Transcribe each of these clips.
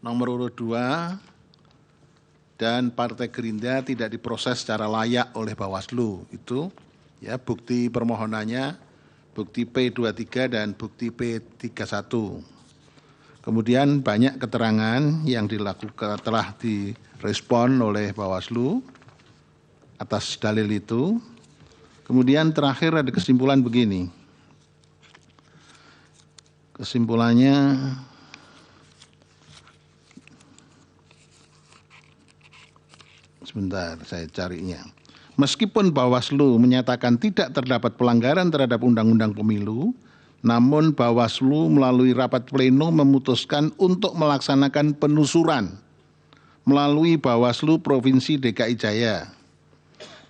Nomor urut 2 dan Partai Gerindra tidak diproses secara layak oleh Bawaslu. Itu ya bukti permohonannya, bukti P23 dan bukti P31. Kemudian banyak keterangan yang dilakukan telah direspon oleh Bawaslu atas dalil itu. Kemudian terakhir ada kesimpulan begini. Kesimpulannya sebentar saya carinya. Meskipun Bawaslu menyatakan tidak terdapat pelanggaran terhadap Undang-Undang Pemilu, namun Bawaslu melalui rapat pleno memutuskan untuk melaksanakan penelusuran melalui Bawaslu Provinsi DKI Jaya.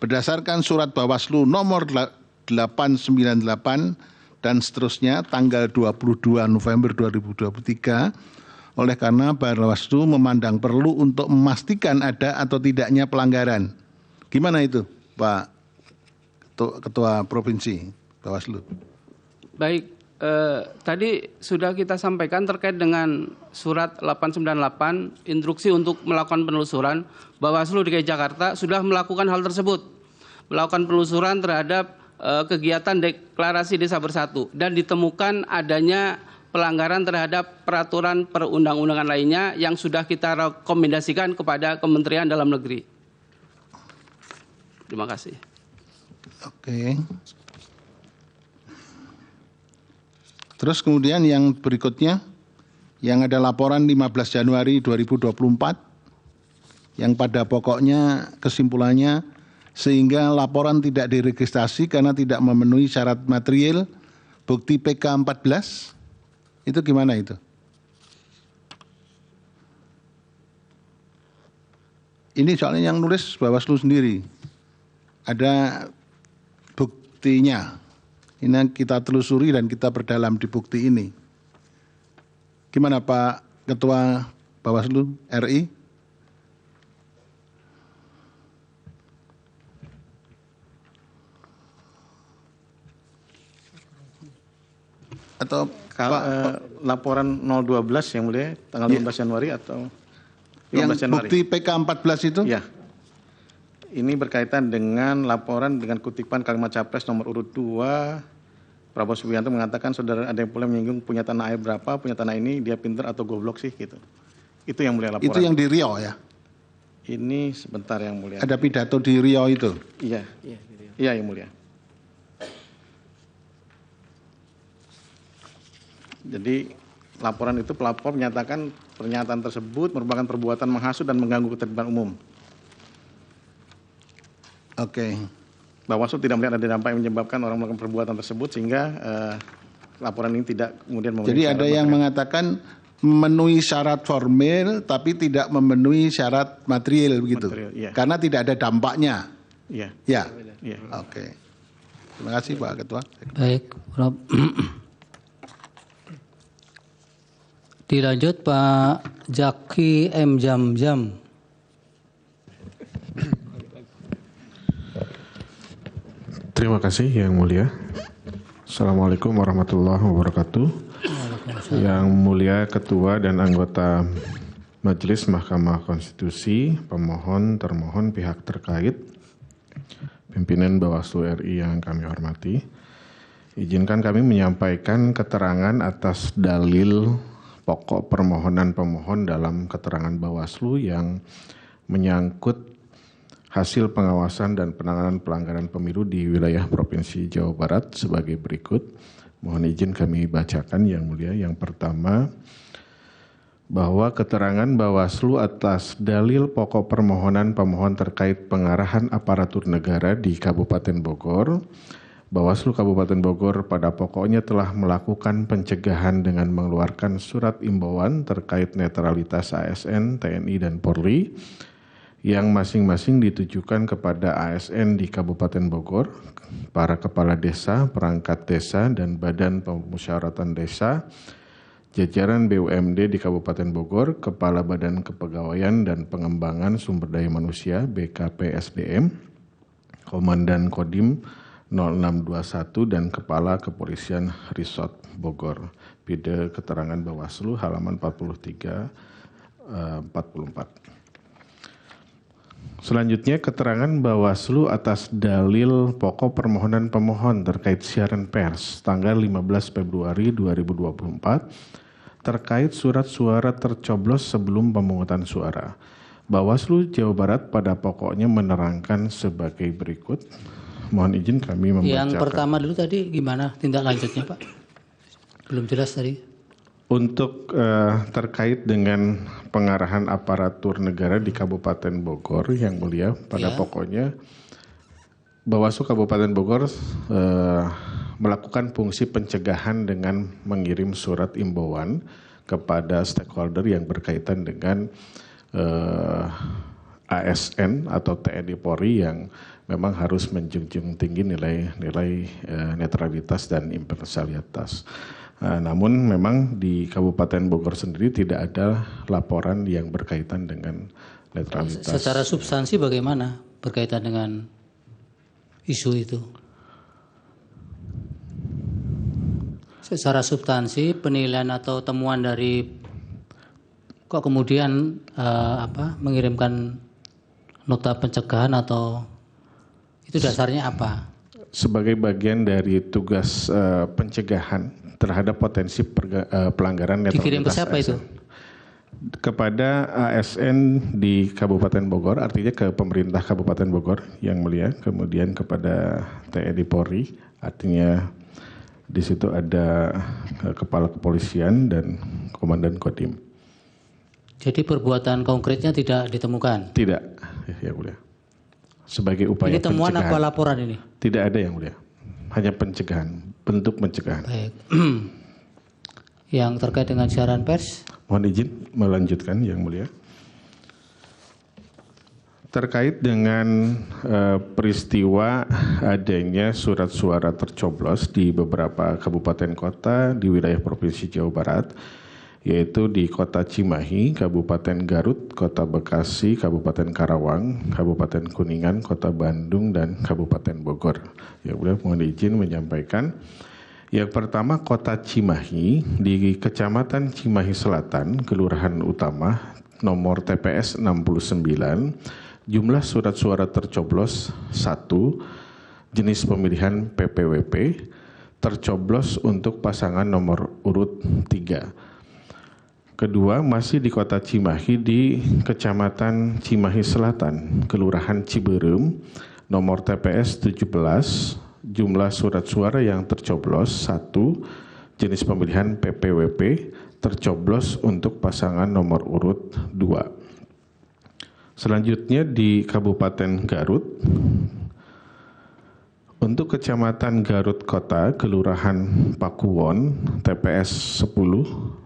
Berdasarkan surat Bawaslu nomor 898 dan seterusnya tanggal 22 November 2023, oleh karena Bawaslu memandang perlu untuk memastikan ada atau tidaknya pelanggaran. Gimana itu, Pak Ketua Provinsi Bawaslu? Baik, tadi sudah kita sampaikan terkait dengan surat 898 instruksi untuk melakukan penelusuran. Bawaslu DKI Jakarta sudah melakukan hal tersebut, melakukan penelusuran terhadap kegiatan deklarasi Desa Bersatu dan ditemukan adanya pelanggaran terhadap peraturan perundang-undangan lainnya yang sudah kita rekomendasikan kepada Kementerian Dalam Negeri. Terima kasih. Oke. Terus kemudian yang berikutnya, yang ada laporan 15 Januari 2024, yang pada pokoknya kesimpulannya, sehingga laporan tidak diregistrasi karena tidak memenuhi syarat material, bukti PK 14, itu gimana itu? Ini soalnya yang nulis Bawaslu sendiri, ada buktinya. Ini kita telusuri dan kita perdalam di bukti ini. Gimana Pak Ketua Bawaslu RI? Atau laporan 012 yang mulia tanggal 15 Januari atau 15 yang Januari. Bukti PK 14 itu? Ya. Ini berkaitan dengan laporan dengan kutipan kalimat capres nomor urut 2. Prabowo Subianto mengatakan saudara ada yang boleh menyinggung punya tanah air berapa, punya tanah ini dia pinter atau goblok sih gitu. Itu yang mulia laporan. Itu yang di Riau ya? Ini sebentar yang mulia. Ada pidato di Riau itu? Iya. Iya yang mulia. Jadi laporan itu pelapor menyatakan pernyataan tersebut merupakan perbuatan menghasut dan mengganggu ketertiban umum. Oke. Bawaslu tidak melihat ada dampak yang menyebabkan orang melakukan perbuatan tersebut sehingga laporan ini tidak kemudian memenuhi. Jadi ada yang mengatakan memenuhi syarat formil tapi tidak memenuhi syarat material begitu. Material, iya. Karena tidak ada dampaknya. Iya. Ya. Iya. Oke. Terima kasih Pak Ketua. Baik, Prof. Dilanjut Pak Jaki M. Jamjam. Terima kasih Yang Mulia. Assalamualaikum warahmatullahi wabarakatuh. Yang Mulia Ketua dan anggota Majelis Mahkamah Konstitusi, pemohon, termohon, pihak terkait, pimpinan Bawaslu RI yang kami hormati. Izinkan kami menyampaikan keterangan atas dalil pokok permohonan pemohon dalam keterangan Bawaslu yang menyangkut hasil pengawasan dan penanganan pelanggaran pemilu di wilayah Provinsi Jawa Barat sebagai berikut. Mohon izin kami bacakan Yang Mulia. Yang pertama, bahwa keterangan Bawaslu atas dalil pokok permohonan pemohon terkait pengarahan aparatur negara di Kabupaten Bogor, Bawaslu Kabupaten Bogor pada pokoknya telah melakukan pencegahan dengan mengeluarkan surat imbauan terkait netralitas ASN, TNI, dan Polri yang masing-masing ditujukan kepada ASN di Kabupaten Bogor, para kepala desa, perangkat desa, dan badan pemusyawaratan desa, jajaran BUMD di Kabupaten Bogor, Kepala Badan Kepegawaian dan Pengembangan Sumber Daya Manusia BKP SDM, Komandan Kodim 0621 dan Kepala Kepolisian Resort Bogor. Pide keterangan Bawaslu halaman 43 44. Selanjutnya keterangan Bawaslu atas dalil pokok permohonan pemohon terkait siaran pers tanggal 15 Februari 2024 terkait surat suara tercoblos sebelum pemungutan suara. Bawaslu Jawa Barat pada pokoknya menerangkan sebagai berikut. Mohon izin kami membacakan. Yang pertama dulu tadi gimana tindak lanjutnya Pak? Belum jelas tadi. Untuk terkait dengan pengarahan aparatur negara di Kabupaten Bogor yang mulia, pada pokoknya Bawaslu Kabupaten Bogor melakukan fungsi pencegahan dengan mengirim surat imbauan kepada stakeholder yang berkaitan dengan ASN atau TNI Polri yang memang harus menjunjung tinggi nilai netralitas dan imparsialitas. Namun memang di Kabupaten Bogor sendiri tidak ada laporan yang berkaitan dengan netralitas. Secara substansi bagaimana berkaitan dengan isu itu? Secara substansi penilaian atau temuan dari kok kemudian mengirimkan nota pencegahan atau itu dasarnya apa? Sebagai bagian dari tugas pencegahan terhadap potensi pelanggaran netralitas. Dikirim ke siapa itu? Kepada ASN di Kabupaten Bogor, artinya ke pemerintah Kabupaten Bogor yang mulia, kemudian kepada TNI Polri, artinya di situ ada Kepala Kepolisian dan Komandan Kodim. Jadi perbuatan konkretnya tidak ditemukan? Tidak, yang mulia. Sebagai upaya ini temuan pencegahan. Apa laporan ini? Tidak ada yang mulia, hanya pencegahan, bentuk pencegahan. Baik. Yang terkait dengan siaran pers? Mohon izin melanjutkan yang mulia. Terkait dengan peristiwa adanya surat suara tercoblos di beberapa kabupaten kota di wilayah Provinsi Jawa Barat, yaitu di Kota Cimahi, Kabupaten Garut, Kota Bekasi, Kabupaten Karawang, Kabupaten Kuningan, Kota Bandung, dan Kabupaten Bogor. Ya, boleh mohon izin menyampaikan. Yang pertama Kota Cimahi di Kecamatan Cimahi Selatan, Kelurahan Utama, nomor TPS 69, jumlah surat suara tercoblos 1, jenis pemilihan PPWP, tercoblos untuk pasangan nomor urut 3. Kedua, masih di Kota Cimahi di Kecamatan Cimahi Selatan, Kelurahan Ciberem, nomor TPS 17, jumlah surat suara yang tercoblos 1, jenis pemilihan PPWP, tercoblos untuk pasangan nomor urut 2. Selanjutnya di Kabupaten Garut, untuk Kecamatan Garut Kota, Kelurahan Pakuwon, TPS 10,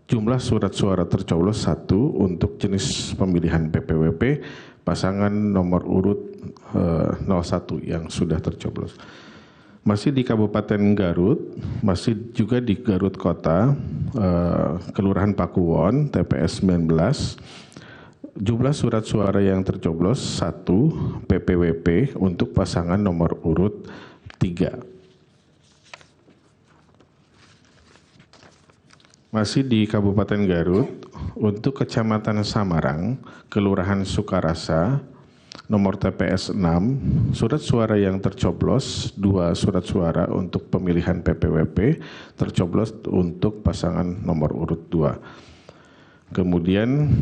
jumlah surat suara tercoblos 1 untuk jenis pemilihan PPWP, pasangan nomor urut 01 yang sudah tercoblos. Masih di Kabupaten Garut, masih juga di Garut Kota, Kelurahan Pakuwon, TPS 19, jumlah surat suara yang tercoblos 1 PPWP untuk pasangan nomor urut 3. Masih di Kabupaten Garut, untuk Kecamatan Samarang, Kelurahan Sukarasa, nomor TPS 6, surat suara yang tercoblos 2 surat suara untuk pemilihan PPWP, tercoblos untuk pasangan nomor urut 2. Kemudian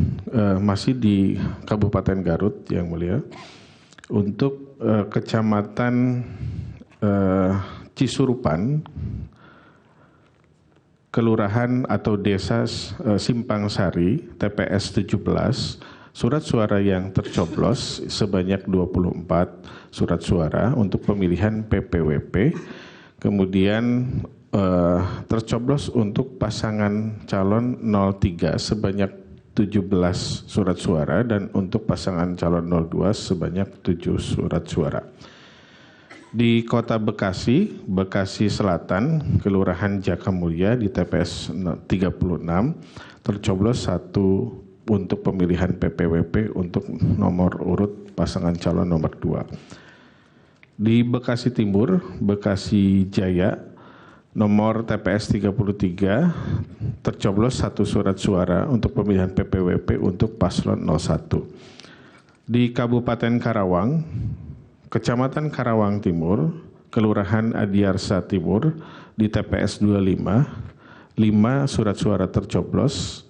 masih di Kabupaten Garut yang mulia, untuk Kecamatan Cisurupan, Kelurahan atau Desa Simpang Sari, TPS 17, surat suara yang tercoblos sebanyak 24 surat suara untuk pemilihan PPWP, kemudian tercoblos untuk pasangan calon 03 sebanyak 17 surat suara dan untuk pasangan calon 02 sebanyak 7 surat suara. Di Kota Bekasi, Bekasi Selatan, Kelurahan Jakamulya di TPS 36, tercoblos 1 untuk pemilihan PPWP untuk nomor urut pasangan calon nomor 2. Di Bekasi Timur, Bekasi Jaya, nomor TPS 33, tercoblos 1 surat suara untuk pemilihan PPWP untuk paslon 01. Di Kabupaten Karawang, Kecamatan Karawang Timur, Kelurahan Adiarsa Timur, di TPS 25, 5 surat suara tercoblos,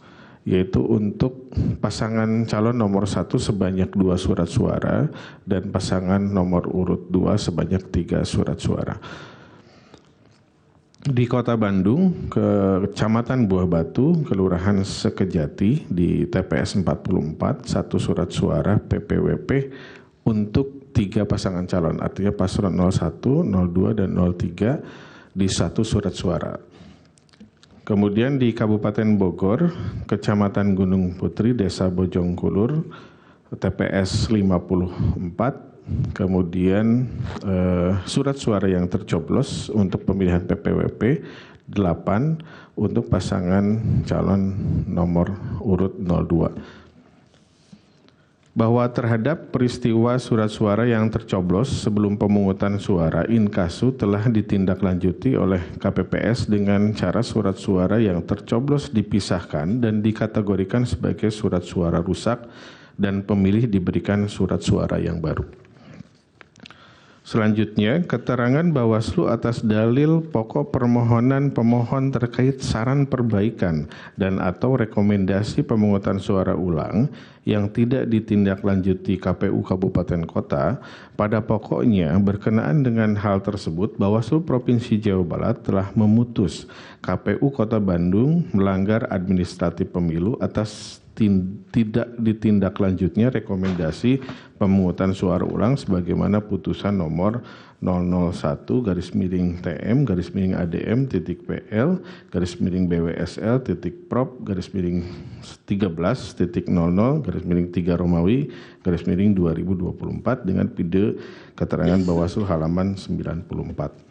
yaitu untuk pasangan calon nomor 1 sebanyak 2 surat suara dan pasangan nomor urut 2 sebanyak 3 surat suara. Di Kota Bandung, Kecamatan Buah Batu, Kelurahan Sekejati, di TPS 44, 1 surat suara PPWP untuk 3 pasangan calon, artinya paslon 01, 02, dan 03 di 1 surat suara. Kemudian di Kabupaten Bogor, Kecamatan Gunung Putri, Desa Bojongkulur, TPS 54, kemudian surat suara yang tercoblos untuk pemilihan PPWP 8 untuk pasangan calon nomor urut 02. Bahwa terhadap peristiwa surat suara yang tercoblos sebelum pemungutan suara inkasu telah ditindaklanjuti oleh KPPS dengan cara surat suara yang tercoblos dipisahkan dan dikategorikan sebagai surat suara rusak dan pemilih diberikan surat suara yang baru. Selanjutnya, keterangan Bawaslu atas dalil pokok permohonan pemohon terkait saran perbaikan dan atau rekomendasi pemungutan suara ulang yang tidak ditindaklanjuti KPU Kabupaten Kota, pada pokoknya berkenaan dengan hal tersebut, Bawaslu Provinsi Jawa Barat telah memutus KPU Kota Bandung melanggar administratif pemilu atas tidak ditindaklanjutnya rekomendasi pemungutan suara ulang sebagaimana putusan nomor 001-ADM-PL-13-BWSL.00-3 dengan pide keterangan Bawaslu halaman 94.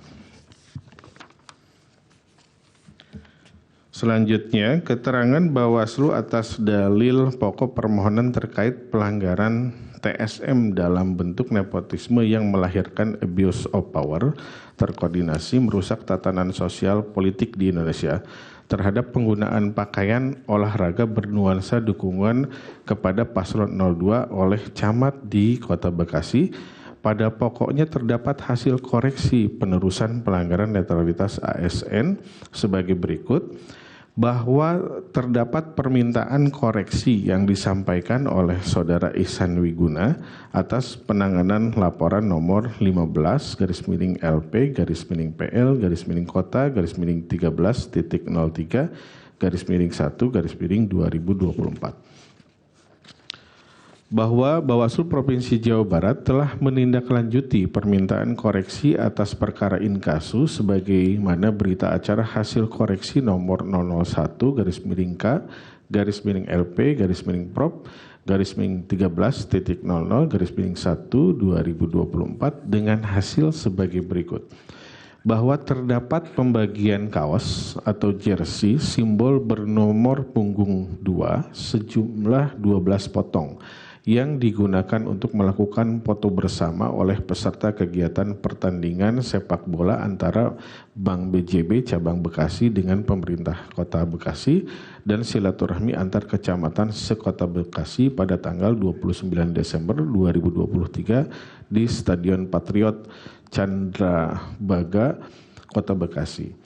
Selanjutnya, keterangan Bawaslu atas dalil pokok permohonan terkait pelanggaran TSM dalam bentuk nepotisme yang melahirkan abuse of power, terkoordinasi merusak tatanan sosial politik di Indonesia terhadap penggunaan pakaian olahraga bernuansa dukungan kepada paslon 02 oleh camat di Kota Bekasi. Pada pokoknya terdapat hasil koreksi penerusan pelanggaran netralitas ASN sebagai berikut. Bahwa terdapat permintaan koreksi yang disampaikan oleh Saudara Ihsan Wiguna atas penanganan laporan nomor 15-LP-13-PL-13-13.03-1-2024. Bahwa Bawaslu Provinsi Jawa Barat telah menindaklanjuti permintaan koreksi atas perkara inkasu sebagaimana berita acara hasil koreksi nomor 001-K-13-LP-13.1-2024 dengan hasil sebagai berikut. Bahwa terdapat pembagian kaos atau jersey simbol bernomor punggung 2 sejumlah 12 potong yang digunakan untuk melakukan foto bersama oleh peserta kegiatan pertandingan sepak bola antara Bank BJB Cabang Bekasi dengan pemerintah Kota Bekasi dan silaturahmi antar kecamatan sekota Bekasi pada tanggal 29 Desember 2023 di Stadion Patriot Candrabaga, Kota Bekasi.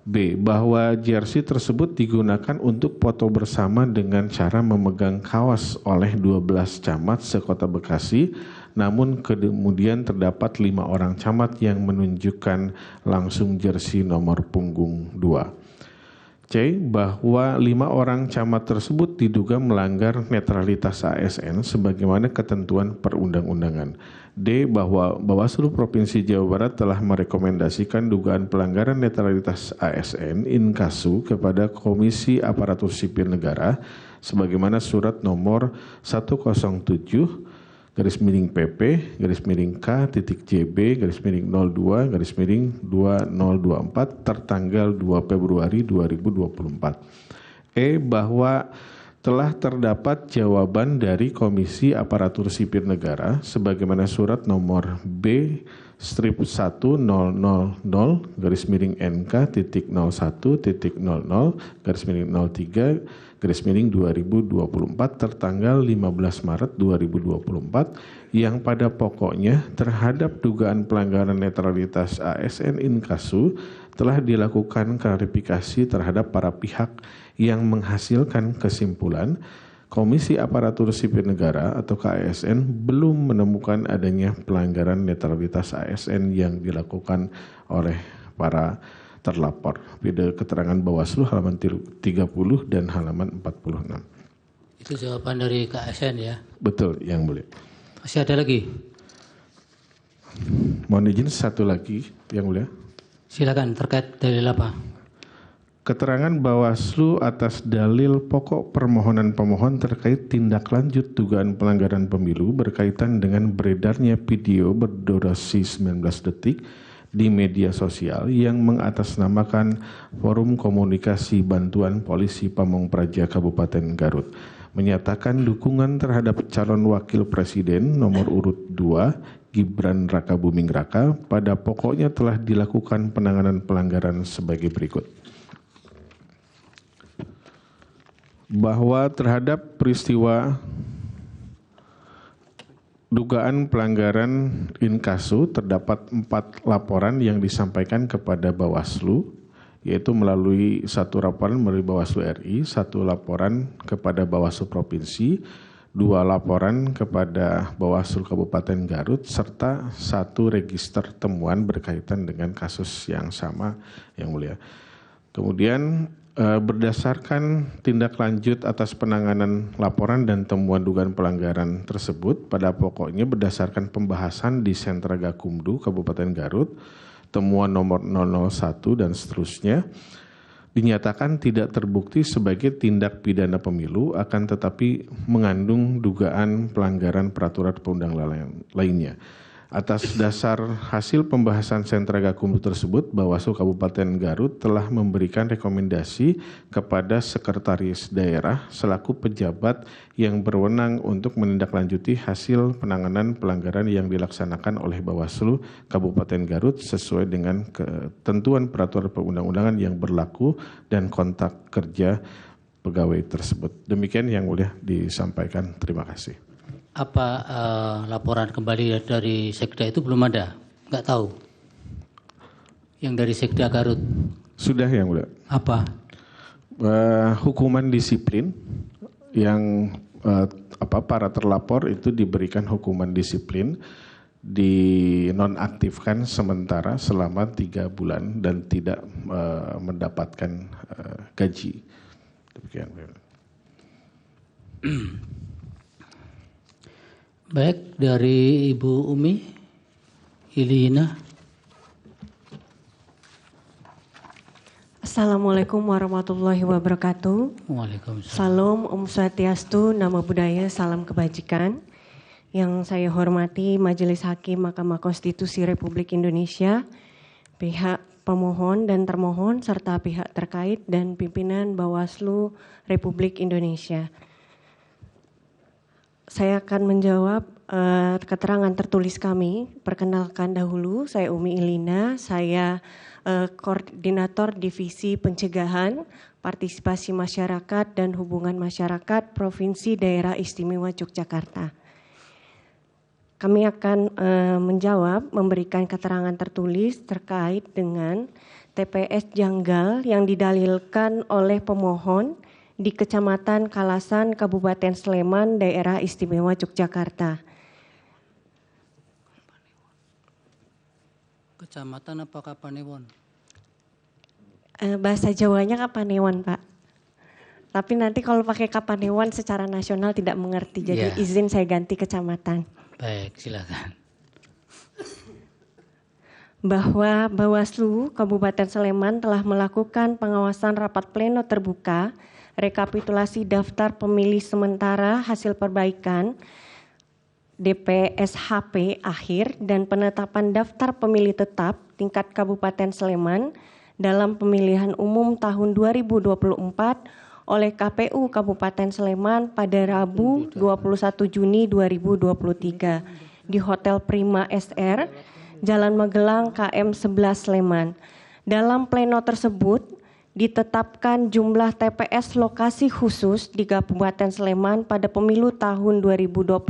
B. Bahwa jersey tersebut digunakan untuk foto bersama dengan cara memegang kaos oleh 12 camat sekota Bekasi, namun kemudian terdapat 5 orang camat yang menunjukkan langsung jersey nomor punggung 2. C. Bahwa 5 orang camat tersebut diduga melanggar netralitas ASN sebagaimana ketentuan perundang-undangan. D. Bahwa Bawaslu Provinsi Jawa Barat telah merekomendasikan dugaan pelanggaran netralitas ASN inkasu kepada Komisi Aparatur Sipil Negara sebagaimana surat nomor 107-K-JB-02-2024 tertanggal 2 Februari 2024. E. Bahwa telah terdapat jawaban dari Komisi Aparatur Sipil Negara sebagaimana surat nomor B strip 10.00/NK-00/03/2024 tertanggal 15 Maret 2024 yang pada pokoknya terhadap dugaan pelanggaran netralitas ASN Inkasu telah dilakukan klarifikasi terhadap para pihak yang menghasilkan kesimpulan Komisi Aparatur Sipil Negara atau KASN belum menemukan adanya pelanggaran netralitas ASN yang dilakukan oleh para terlapor. Video keterangan Bawaslu halaman 30 dan halaman 46. Itu jawaban dari KASN ya? Betul, Yang Mulia. Masih ada lagi? Mohon izin satu lagi, Yang Mulia. Silakan, terkait dalil apa? Keterangan Bawaslu atas dalil pokok permohonan pemohon terkait tindak lanjut dugaan pelanggaran pemilu berkaitan dengan beredarnya video berdurasi 19 detik di media sosial yang mengatasnamakan Forum Komunikasi Bantuan Polisi Pamong Praja Kabupaten Garut, menyatakan dukungan terhadap calon wakil presiden nomor urut 2 Gibran Rakabuming Raka pada pokoknya telah dilakukan penanganan pelanggaran sebagai berikut. Bahwa terhadap peristiwa dugaan pelanggaran Inkasu terdapat 4 laporan yang disampaikan kepada Bawaslu, yaitu melalui 1 laporan melalui Bawaslu RI, 1 laporan kepada Bawaslu Provinsi, 2 laporan kepada Bawaslu Kabupaten Garut, serta 1 register temuan berkaitan dengan kasus yang sama, Yang Mulia. Kemudian berdasarkan tindak lanjut atas penanganan laporan dan temuan dugaan pelanggaran tersebut, pada pokoknya berdasarkan pembahasan di Sentra Gakumdu Kabupaten Garut, temuan nomor 001 dan seterusnya, dinyatakan tidak terbukti sebagai tindak pidana pemilu, akan tetapi mengandung dugaan pelanggaran peraturan perundang-undangan lainnya. Atas dasar hasil pembahasan Sentra Gakumdu tersebut, Bawaslu Kabupaten Garut telah memberikan rekomendasi kepada Sekretaris Daerah selaku pejabat yang berwenang untuk menindaklanjuti hasil penanganan pelanggaran yang dilaksanakan oleh Bawaslu Kabupaten Garut sesuai dengan ketentuan peraturan perundang-undangan yang berlaku dan kontak kerja pegawai tersebut. Demikian yang mulia disampaikan. Terima kasih. Apa laporan kembali dari Sekda itu belum ada? Nggak tahu. Yang dari Sekda Garut. Sudah, Yang Mulia. Apa? Hukuman disiplin yang para terlapor itu diberikan hukuman disiplin, dinonaktifkan sementara selama 3 bulan dan tidak mendapatkan gaji. Demikian. Baik, dari Ibu Umi Ilina. Assalamualaikum warahmatullahi wabarakatuh. Waalaikumsalam. Salam, Om Swastiastu, Nama Budaya, Salam Kebajikan. Yang saya hormati Majelis Hakim Mahkamah Konstitusi Republik Indonesia, pihak pemohon dan termohon, serta pihak terkait dan pimpinan Bawaslu Republik Indonesia. Saya akan menjawab keterangan tertulis kami. Perkenalkan dahulu, saya Umi Ilina, saya Koordinator Divisi Pencegahan, Partisipasi Masyarakat dan Hubungan Masyarakat Provinsi Daerah Istimewa Yogyakarta. Kami akan memberikan keterangan tertulis terkait dengan TPS janggal yang didalilkan oleh pemohon di Kecamatan Kalasan, Kabupaten Sleman, Daerah Istimewa Yogyakarta. Kecamatan apa Kapanewon? Bahasa Jawanya Kapanewon, Pak. Tapi nanti kalau pakai Kapanewon secara nasional tidak mengerti, jadi izin saya ganti kecamatan. Baik, silakan. Bahwa Bawaslu Kabupaten Sleman telah melakukan pengawasan rapat pleno terbuka, rekapitulasi daftar pemilih sementara hasil perbaikan DPSHP akhir dan penetapan daftar pemilih tetap tingkat Kabupaten Sleman dalam pemilihan umum tahun 2024 oleh KPU Kabupaten Sleman pada Rabu 21 Juni 2023 di Hotel Prima SR Jalan Magelang KM 11 Sleman. Dalam pleno tersebut ditetapkan jumlah TPS lokasi khusus di Kabupaten Sleman pada pemilu tahun 2024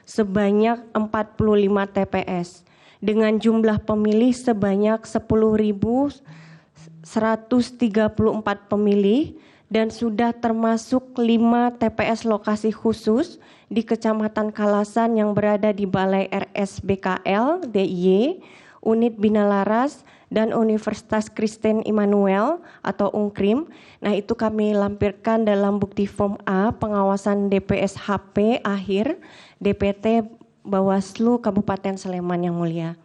sebanyak 45 TPS dengan jumlah pemilih sebanyak 10.134 pemilih dan sudah termasuk 5 TPS lokasi khusus di Kecamatan Kalasan yang berada di Balai RSBKL, DIY, Unit Bina Laras, dan Universitas Kristen Immanuel atau UNKRIM. Nah, itu kami lampirkan dalam bukti form A pengawasan DPS HP akhir DPT Bawaslu Kabupaten Sleman yang mulia.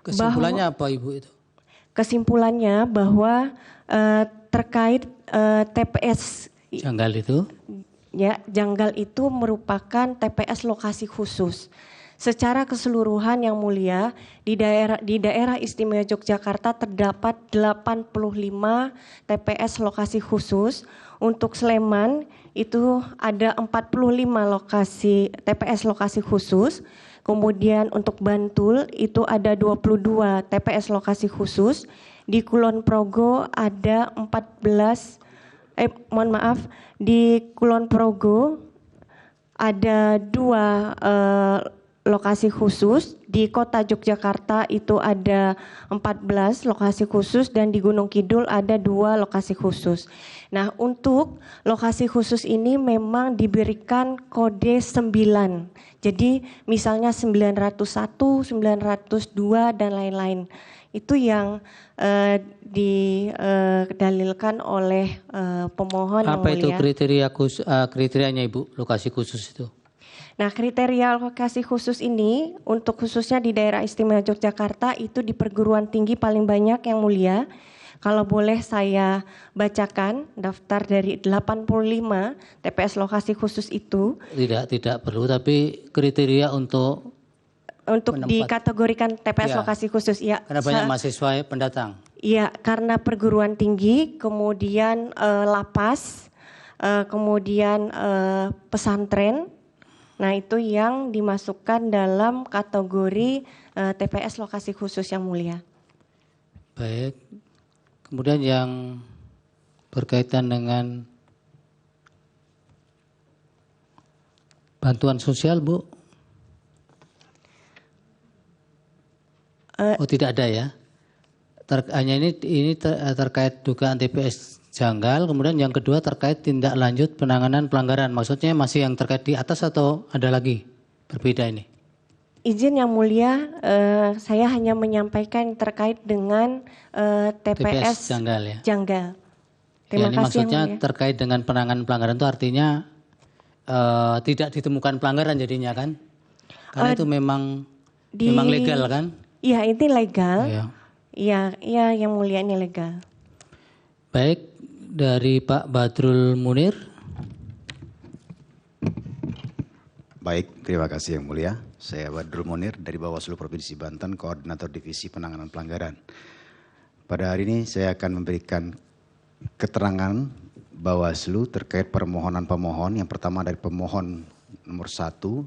Kesimpulannya apa Ibu itu? Kesimpulannya bahwa terkait TPS Janggal itu? Ya, janggal itu merupakan TPS lokasi khusus. Secara keseluruhan yang mulia, di daerah Istimewa Yogyakarta terdapat 85 TPS lokasi khusus. Untuk Sleman itu ada 45 lokasi TPS lokasi khusus. Kemudian untuk Bantul itu ada 22 TPS lokasi khusus. Di Kulon Progo ada di Kulon Progo ada 2 lokasi khusus, di Kota Yogyakarta itu ada 14 lokasi khusus dan di Gunung Kidul ada 2 lokasi khusus. Nah, untuk lokasi khusus ini memang diberikan kode 9. Jadi misalnya 901, 902 dan lain-lain. Itu yang didalilkan oleh pemohon. Apa itu kriterianya Ibu, lokasi khusus itu? Nah, kriteria lokasi khusus ini untuk khususnya di daerah Istimewa Yogyakarta itu di perguruan tinggi paling banyak yang mulia. Kalau boleh saya bacakan daftar dari 85 TPS lokasi khusus itu. Tidak perlu, tapi kriteria untuk dikategorikan TPS lokasi khusus ya. Karena banyak mahasiswa pendatang. Iya, karena perguruan tinggi, kemudian lapas, kemudian pesantren. Nah, itu yang dimasukkan dalam kategori TPS lokasi khusus yang mulia. Baik. Kemudian yang berkaitan dengan bantuan sosial, Bu? Oh, tidak ada ya. Hanya ini terkait dugaan TPS janggal, kemudian yang kedua terkait tindak lanjut penanganan pelanggaran. Maksudnya masih yang terkait di atas atau ada lagi berbeda ini? Izin yang mulia, saya hanya menyampaikan terkait dengan TPS janggal ya. Janggal. Terima kasih. Maksudnya terkait dengan penanganan pelanggaran itu artinya tidak ditemukan pelanggaran jadinya kan? Karena itu memang legal kan? Iya, ini legal. Iya, yang mulia ini legal. Baik, dari Pak Badrul Munir. Baik, terima kasih yang mulia. Saya Badrul Munir dari Bawaslu Provinsi Banten, Koordinator Divisi Penanganan Pelanggaran. Pada hari ini saya akan memberikan keterangan Bawaslu terkait permohonan pemohon. Yang pertama dari pemohon nomor 1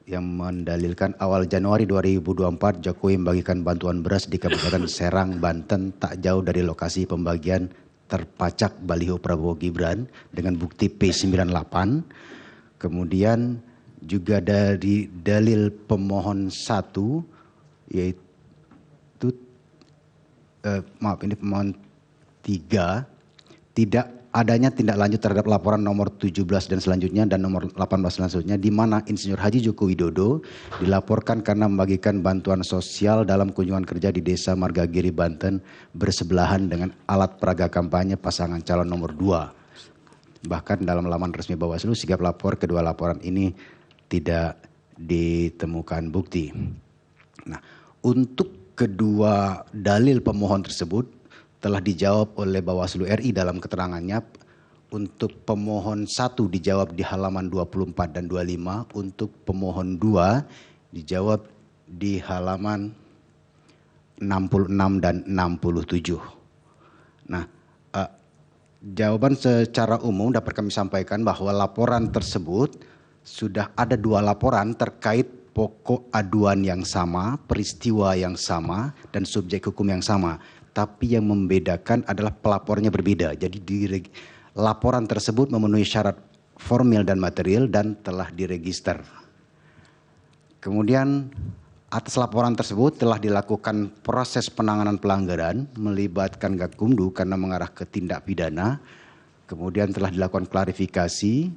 yang mendalilkan awal Januari 2024 Jokowi membagikan bantuan beras di Kabupaten Serang, Banten tak jauh dari lokasi pembagian terpacak baliho Prabowo Gibran dengan bukti P98. Kemudian juga dari dalil pemohon 1 yaitu ini pemohon 3 tidak adanya tindak lanjut terhadap laporan nomor 17 dan selanjutnya dan nomor 18 selanjutnya di mana Insinyur Haji Joko Widodo dilaporkan karena membagikan bantuan sosial dalam kunjungan kerja di Desa Margagiri, Banten bersebelahan dengan alat peraga kampanye pasangan calon nomor 2. Bahkan dalam laman resmi Bawaslu sikap lapor kedua laporan ini tidak ditemukan bukti. Nah, untuk kedua dalil pemohon tersebut telah dijawab oleh Bawaslu RI dalam keterangannya. Untuk pemohon 1 dijawab di halaman 24 dan 25, untuk pemohon 2 dijawab di halaman 66 dan 67. Nah, jawaban secara umum dapat kami sampaikan bahwa laporan tersebut sudah ada 2 laporan terkait pokok aduan yang sama, peristiwa yang sama, dan subjek hukum yang sama. Tapi yang membedakan adalah pelapornya berbeda. Jadi laporan tersebut memenuhi syarat formil dan material dan telah diregister. Kemudian atas laporan tersebut telah dilakukan proses penanganan pelanggaran melibatkan Gakumdu karena mengarah ke tindak pidana. Kemudian telah dilakukan klarifikasi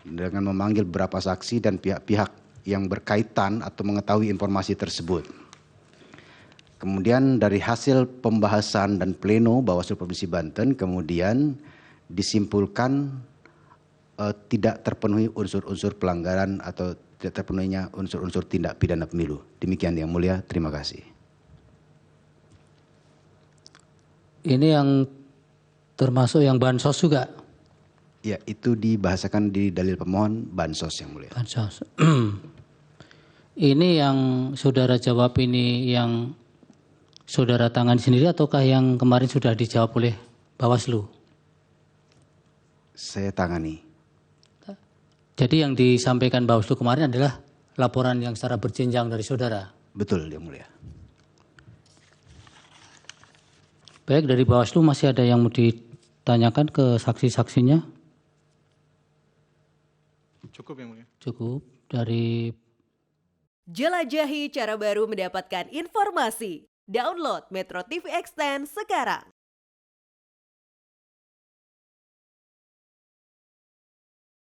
dengan memanggil beberapa saksi dan pihak-pihak yang berkaitan atau mengetahui informasi tersebut. Kemudian dari hasil pembahasan dan pleno Bawaslu Provinsi Banten kemudian disimpulkan tidak terpenuhi unsur-unsur pelanggaran atau tidak terpenuhinya unsur-unsur tindak pidana pemilu. Demikian Yang Mulia, terima kasih. Ini yang termasuk yang bansos juga? Ya, itu dibahasakan di dalil pemohon bansos Yang Mulia. Bansos. Ini yang saudara jawab ini yang saudara tangani sendiri ataukah yang kemarin sudah dijawab oleh Bawaslu? Saya tangani. Jadi yang disampaikan Bawaslu kemarin adalah laporan yang secara berjenjang dari saudara? Betul Yang Mulia. Baik, dari Bawaslu masih ada yang mau ditanyakan ke saksi-saksinya? Cukup Yang Mulia. Cukup. Dari jelajahi cara baru mendapatkan informasi. Download Metro TV Extend sekarang.